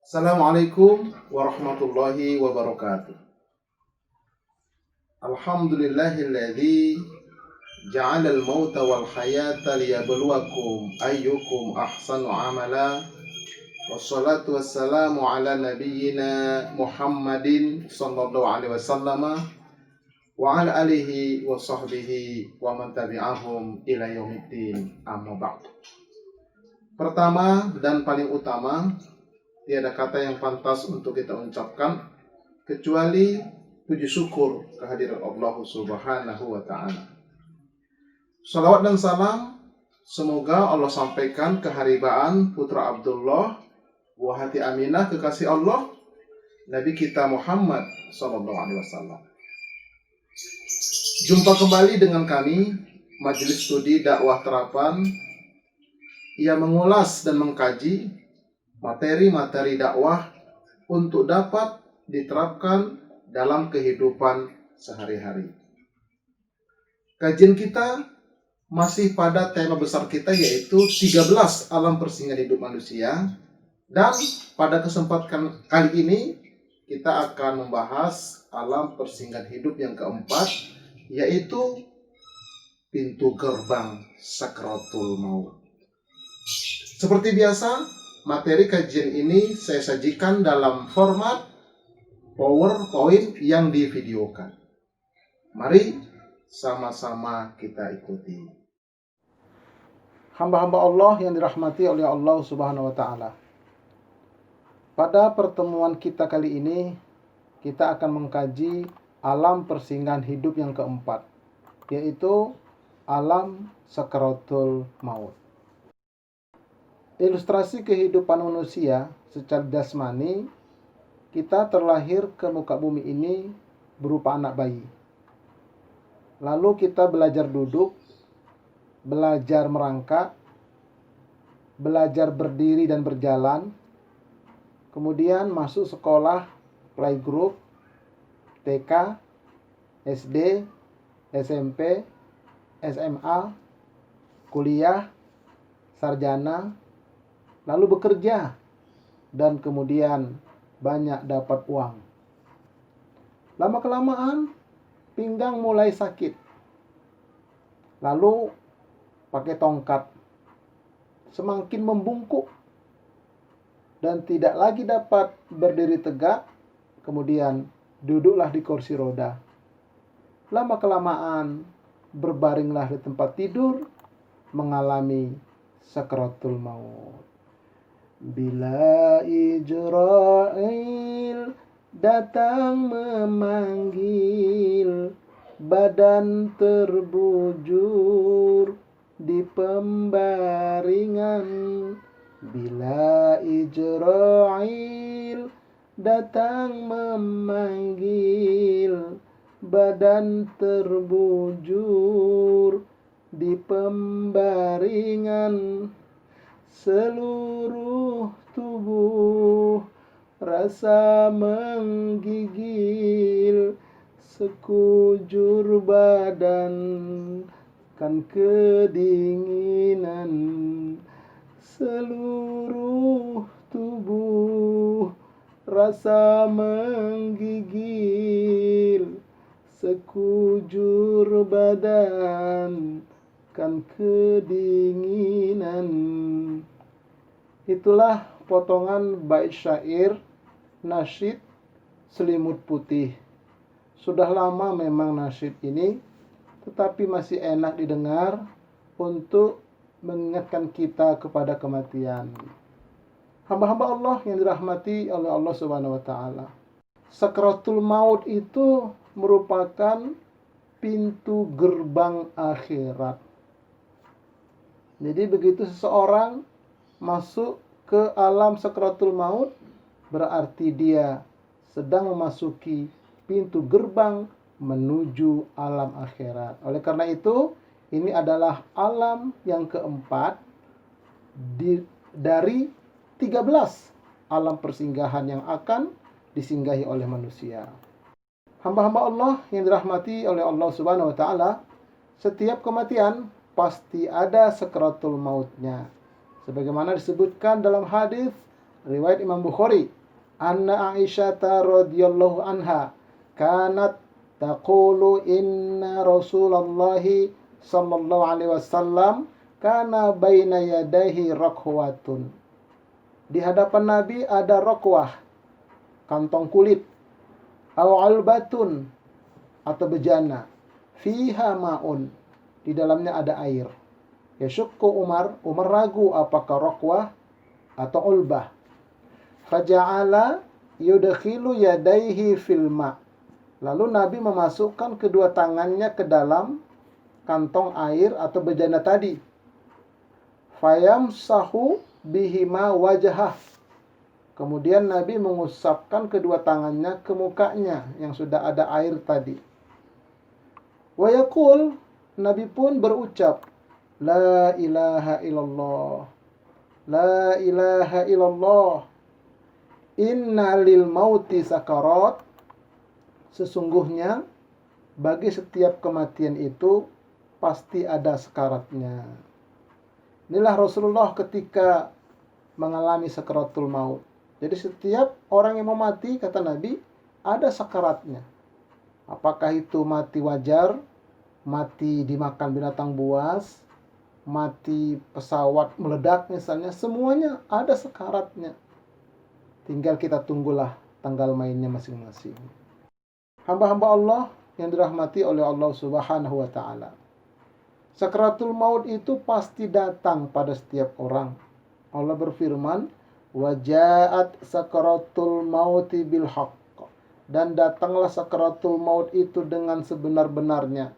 Assalamualaikum warahmatullahi wabarakatuh. Alhamdulillahilladzi ja'alal mauta wal hayata liyabluwakum ayyukum ahsanu amala. Wassalatu wassalamu ala nabiyyina Muhammadin sallallahu alaihi wasallam wa ala alihi wa sahbihi wa man tabi'ahum ila yaumiddin. Amma ba'du. Pertama dan paling utama, tiada kata yang pantas untuk kita ucapkan kecuali puji syukur kehadiran Allah Subhanahu wa Ta'ala. Salawat dan salam semoga Allah sampaikan keharibaan putra Abdullah, buah hati Aminah, kekasih Allah, Nabi kita Muhammad sallallahu alaihi wasallam. Jumpa kembali dengan kami, Majelis Studi Dakwah Terapan, yang mengulas dan mengkaji materi-materi dakwah untuk dapat diterapkan dalam kehidupan sehari-hari. Kajian kita masih pada tema besar kita, yaitu 13 alam persinggahan hidup manusia. Dan pada kesempatan kali ini kita akan membahas alam persinggahan hidup yang keempat, yaitu pintu gerbang Sakratul Maut. Seperti biasa, materi kajian ini saya sajikan dalam format PowerPoint yang divideokan. Mari sama-sama kita ikuti. Hamba-hamba Allah yang dirahmati oleh Allah Subhanahu wa Ta'ala. Pada pertemuan kita kali ini, kita akan mengkaji alam persinggahan hidup yang keempat, yaitu alam Sakratul Maut. Ilustrasi kehidupan manusia secara jasmani, kita terlahir ke muka bumi ini berupa anak bayi. Lalu kita belajar duduk, belajar merangkak, belajar berdiri dan berjalan, kemudian masuk sekolah, playgroup, TK, SD, SMP, SMA, kuliah, sarjana, lalu bekerja, dan kemudian banyak dapat uang. Lama-kelamaan, pinggang mulai sakit. Lalu pakai tongkat, semakin membungkuk, dan tidak lagi dapat berdiri tegak, kemudian duduklah di kursi roda. Lama-kelamaan, berbaringlah di tempat tidur, mengalami Sakratul Maut. Bila Ijrail datang memanggil, badan terbujur di pembaringan. Bila Ijrail datang memanggil, badan terbujur di pembaringan. Seluruh tubuh rasa menggigil, sekujur badan kan kedinginan. Seluruh tubuh rasa menggigil, sekujur badan kan kedinginan. Itulah potongan bait syair nasyid Selimut Putih. Sudah lama memang nasyid ini, tetapi masih enak didengar untuk mengingatkan kita kepada kematian. Hamba-hamba Allah yang dirahmati oleh Allah Subhanahu wa Ta'ala. Sakratul Maut itu merupakan pintu gerbang akhirat. Jadi begitu seseorang masuk ke alam Sakratul Maut, berarti dia sedang memasuki pintu gerbang menuju alam akhirat. Oleh karena itu, ini adalah alam yang keempat dari 13 alam persinggahan yang akan disinggahi oleh manusia. Hamba-hamba Allah yang dirahmati oleh Allah Subhanahu wa Ta'ala, setiap kematian pasti ada sakratul mautnya. Sebagaimana disebutkan dalam hadis riwayat Imam Bukhari, anna Aisyah radhiyallahu anha kanat taqulu inna Rasulullah sallallahu alaihi wasallam kana baina yadayhi rakhwatun. Di hadapan Nabi ada rakwah, kantong kulit, aw albatun atau bejana, fiha ma'un, di dalamnya ada air. Yashukku Umar ragu apakah rakwah atau ulbah. Faja'ala yudkhilu yadaihi fil ma'. Lalu Nabi memasukkan kedua tangannya ke dalam kantong air atau bejana tadi. Fayamsahu bihima wajhah. Kemudian Nabi mengusapkan kedua tangannya ke mukanya yang sudah ada air tadi. Wa yaqul, Nabi pun berucap, la ilaha illallah, la ilaha illallah, inna lil mauti sakarat. Sesungguhnya bagi setiap kematian itu pasti ada sekaratnya. Inilah Rasulullah ketika mengalami sakaratul maut. Jadi setiap orang yang mau mati, kata Nabi, ada sakaratnya. Apakah itu mati wajar, mati dimakan binatang buas, mati pesawat meledak misalnya, semuanya ada sakaratnya. Tinggal kita tunggulah tanggal mainnya masing-masing. Hamba-hamba Allah yang dirahmati oleh Allah Subhanahu wa taala. Sakaratul maut itu pasti datang pada setiap orang. Allah berfirman, "Waja'at sakaratul mauti bil haqq." Dan datanglah sakaratul maut itu dengan sebenar-benarnya.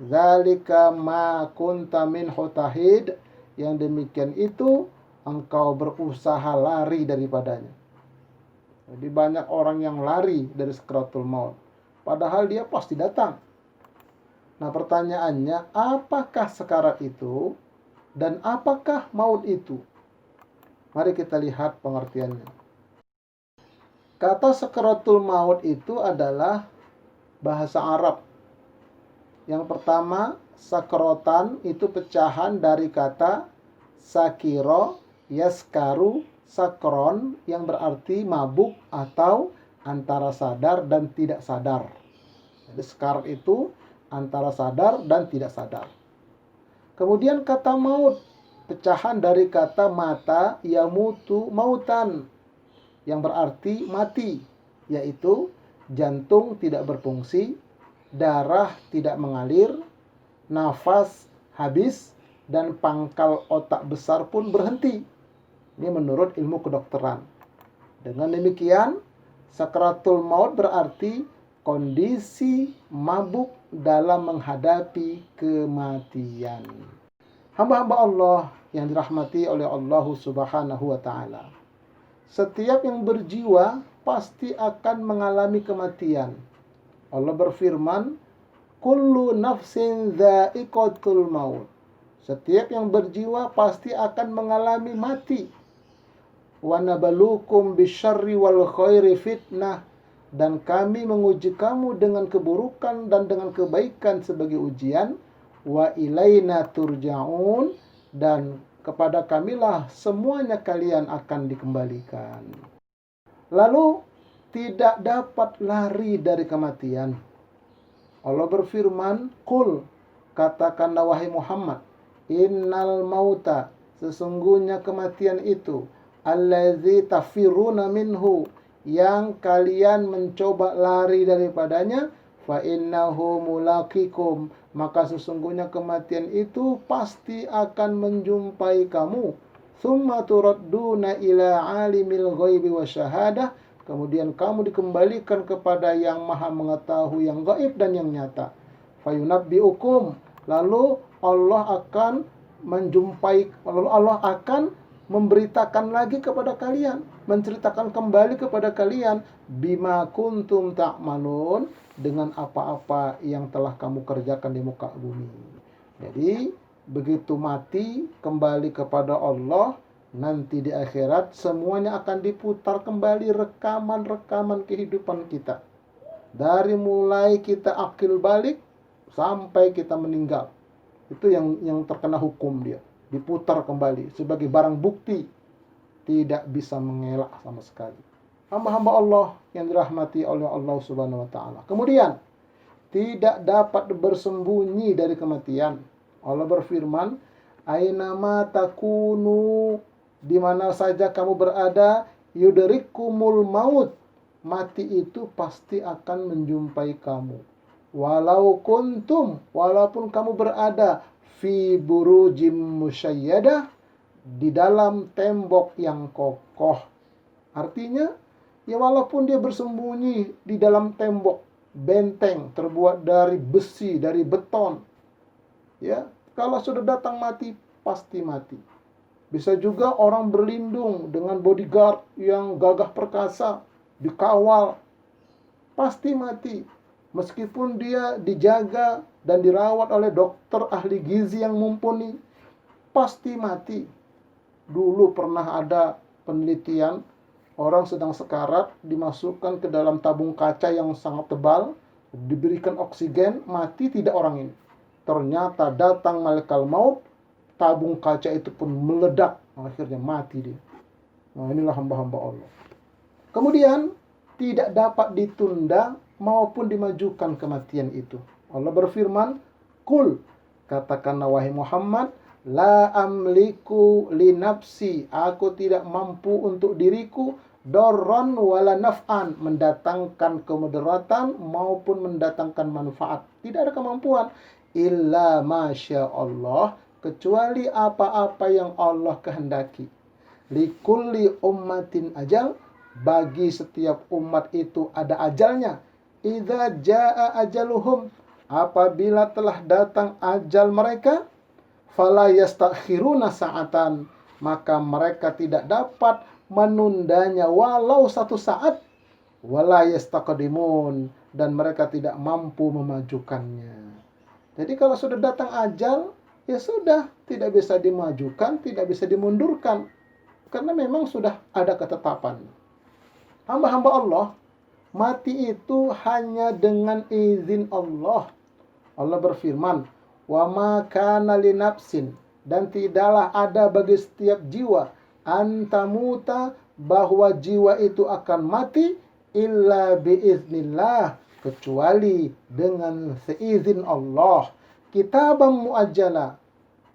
Zalika ma kunta minhu tahid. Yang demikian itu engkau berusaha lari daripadanya. Jadi banyak orang yang lari dari sakaratul maut, padahal dia pasti datang. Nah, pertanyaannya, apakah sekarat itu dan apakah maut itu? Mari kita lihat pengertiannya. Kata sakaratul maut itu adalah bahasa Arab. Yang pertama, sakrotan itu pecahan dari kata sakiro, yaskaru, sakron, yang berarti mabuk atau antara sadar dan tidak sadar. Jadi sekarat itu antara sadar dan tidak sadar. Kemudian kata maut, pecahan dari kata mata yamutu mautan, yang berarti mati, yaitu jantung tidak berfungsi, darah tidak mengalir, nafas habis, dan pangkal otak besar pun berhenti. Ini menurut ilmu kedokteran. Dengan demikian, sakaratul maut berarti kondisi mabuk dalam menghadapi kematian. Hamba-hamba Allah yang dirahmati oleh Allah Subhanahu wa taala. Setiap yang berjiwa pasti akan mengalami kematian. Allah berfirman, kullu nafsin dha'iqatul maut. Setiap yang berjiwa pasti akan mengalami mati. Wa nabalukum bisyarri wal khairi fitnah. Dan kami menguji kamu dengan keburukan dan dengan kebaikan sebagai ujian. Wa ilaina turja'un. Dan kepada kamilah semuanya kalian akan dikembalikan. Lalu tidak dapat lari dari kematian. Allah berfirman, Qul, katakanlah wahai Muhammad, innal mauta, sesungguhnya kematian itu, allazi tafiruna minhu, yang kalian mencoba lari daripadanya, fa innahu mulaqikum, maka sesungguhnya kematian itu pasti akan menjumpai kamu. Tsumma turadduna ila alimil ghaibi wasyahadah, kemudian kamu dikembalikan kepada yang maha mengetahui yang gaib dan yang nyata. Fayunabbiukum, lalu Allah akan memberitakan lagi kepada kalian, menceritakan kembali kepada kalian, bima kuntum ta'malun, dengan apa-apa yang telah kamu kerjakan di muka bumi. Jadi begitu mati kembali kepada Allah, nanti di akhirat semuanya akan diputar kembali rekaman-rekaman kehidupan kita. Dari mulai kita akil balik sampai kita meninggal. Itu yang terkena hukum dia. Diputar kembali sebagai barang bukti. tidak bisa mengelak sama sekali. Hamba-hamba Allah yang dirahmati oleh Allah Subhanahu wa taala. Kemudian tidak dapat bersembunyi dari kematian. Allah berfirman, "Ainama takunu," di mana saja kamu berada, yudrikumul maut, mati itu pasti akan menjumpai kamu. Walau kuntum, walaupun kamu berada fi burujim musyayyadah, di dalam tembok yang kokoh. Artinya, ya walaupun dia bersembunyi di dalam tembok benteng terbuat dari besi, dari beton, ya, kalau sudah datang mati, pasti mati. Bisa juga orang berlindung dengan bodyguard yang gagah perkasa, dikawal, pasti mati. Meskipun dia dijaga dan dirawat oleh dokter ahli gizi yang mumpuni, pasti mati. Dulu pernah ada penelitian, orang sedang sekarat, dimasukkan ke dalam tabung kaca yang sangat tebal, diberikan oksigen, mati tidak orang ini. Ternyata datang malaikat maut, tabung kaca itu pun meledak, akhirnya mati dia. Nah, inilah hamba-hamba Allah. Kemudian tidak dapat ditunda maupun dimajukan kematian itu. Allah berfirman, "Qul," katakanlah wahai Muhammad, "la amliku li nafsi," aku tidak mampu untuk diriku, darran wala naf'an, mendatangkan kemudaratan maupun mendatangkan manfaat. Tidak ada kemampuan. Illa masya Allah, kecuali apa-apa yang Allah kehendaki. Likulli ummatin ajal, bagi setiap umat itu ada ajalnya. Idza jaa ajaluhum, apabila telah datang ajal mereka, fala yastakhiruna sa'atan, maka mereka tidak dapat menundanya walau satu saat, wala yastaqdimun, dan mereka tidak mampu memajukannya. Jadi kalau sudah datang ajal, ya sudah, tidak bisa dimajukan, tidak bisa dimundurkan, karena memang sudah ada ketetapan. Hamba-hamba Allah, mati itu hanya dengan izin Allah. Allah berfirman, "Wa ma kana li nafsin," dan tidaklah ada bagi setiap jiwa, antamuta, bahwa jiwa itu akan mati, illa biiznillah, kecuali dengan seizin Allah, kitaban muajjala,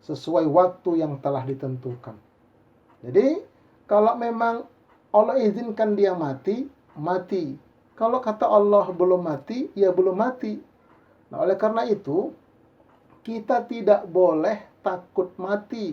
sesuai waktu yang telah ditentukan. Jadi, kalau memang Allah izinkan dia mati, mati. Kalau kata Allah belum mati, ya belum mati. Nah, oleh karena itu, kita tidak boleh takut mati.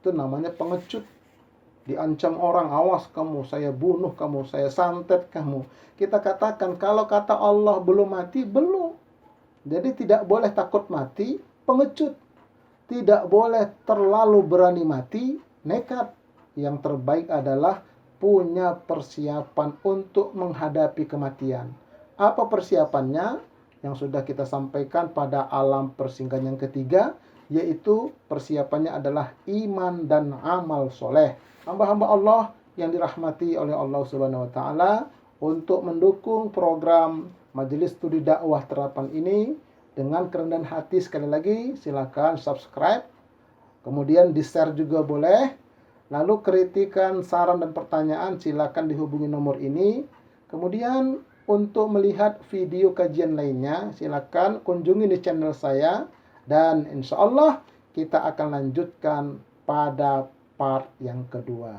Itu namanya pengecut. Diancam orang, awas kamu, saya bunuh kamu, saya santet kamu. Kita katakan, kalau kata Allah belum mati, belum. Jadi tidak boleh takut mati, pengecut. Tidak boleh terlalu berani mati, nekat. Yang terbaik adalah punya persiapan untuk menghadapi kematian. Apa persiapannya? Yang sudah kita sampaikan pada alam persinggahan yang ketiga, yaitu persiapannya adalah iman dan amal soleh. Hamba-hamba Allah yang dirahmati oleh Allah Subhanahu wa taala, untuk mendukung program Majelis Studi Dakwah Terapan ini dengan kerendahan hati, sekali lagi silakan subscribe, kemudian di-share juga boleh. Lalu kritikan, saran dan pertanyaan silakan dihubungi nomor ini. Kemudian untuk melihat video kajian lainnya silakan kunjungi di channel saya, dan insya Allah kita akan lanjutkan pada part yang kedua.